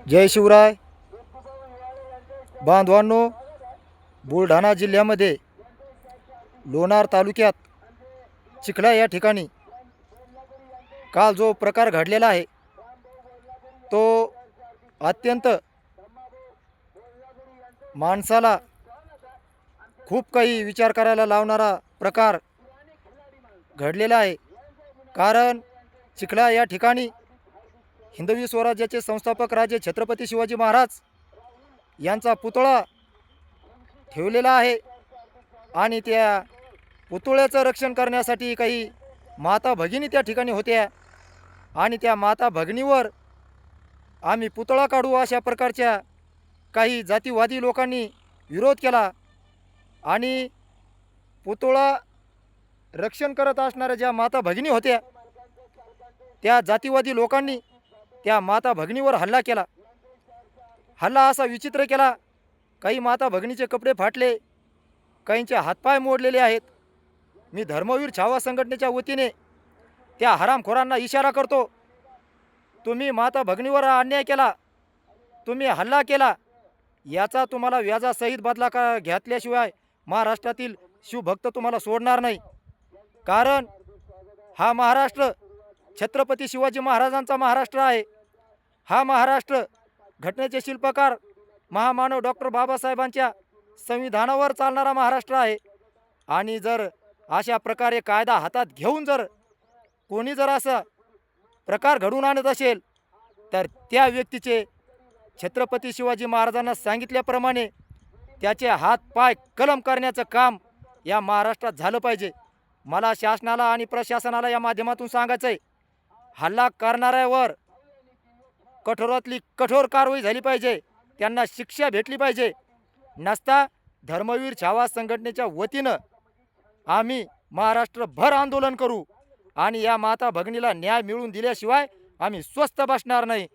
जय शिवराय. बांधवांनो, बुलढाणा जिल्ह्यामध्ये लोणार तालुक्यात चिखला या ठिकाणी काल जो प्रकार घडलेला आहे तो अत्यंत माणसाला खूप काही विचार करायला लावणारा प्रकार घडलेला आहे. कारण चिखला या ठिकाणी हिंदवी स्वराज्याचे संस्थापक राजे छत्रपती शिवाजी महाराज यांचा पुतळा ठेवलेला आहे आणि त्या पुतळ्याचं रक्षण करण्यासाठी काही माता भगिनी त्या ठिकाणी होत्या आणि त्या माता भगिनीवर आम्ही पुतळा काढू अशा प्रकारच्या काही जातीवादी लोकांनी विरोध केला आणि पुतळा रक्षण करत असणाऱ्या ज्या माता भगिनी होत्या त्या जातीवादी लोकांनी त्या माता भगिनीवर हल्ला केला. हल्ला असा विचित्र केला, काही माता भगिनीचे कपडे फाटले, काहींचे हातपाय मोडलेले आहेत. मी धर्मवीर छावा संघटनेच्या वतीने त्या हरामखोरांना इशारा करतो, तुम्ही माता भगिनीवर अन्याय केला, तुम्ही हल्ला केला, याचा तुम्हाला व्याजासहित बदला घेतल्याशिवाय महाराष्ट्रातील शिवभक्त तुम्हाला सोडणार नाही. कारण हा महाराष्ट्र छत्रपती शिवाजी महाराजांचा महाराष्ट्र आहे. हा महाराष्ट्र घटनेचे शिल्पकार महामानव डॉक्टर बाबासाहेबांच्या संविधानावर चालणारा महाराष्ट्र आहे. आणि जर अशा प्रकारे कायदा हातात घेऊन जर कोणी जर असा प्रकार घडून आणत असेल तर त्या व्यक्तीचे छत्रपती शिवाजी महाराजांना सांगितल्याप्रमाणे त्याचे हात पाय कलम करण्याचं काम या महाराष्ट्रात झालं पाहिजे. मला शासनाला आणि प्रशासनाला या माध्यमातून सांगायचं आहे, हल्ला करणाऱ्यावर कठोरातली कठोर कारवाई झाली पाहिजे, त्यांना शिक्षा भेटली पाहिजे. नसता धर्मवीर छावा संघटनेच्या वतीनं आम्ही महाराष्ट्रभर आंदोलन करू आणि या माता भगिनीला न्याय मिळवून दिल्याशिवाय आम्ही स्वस्थ बसणार नाही.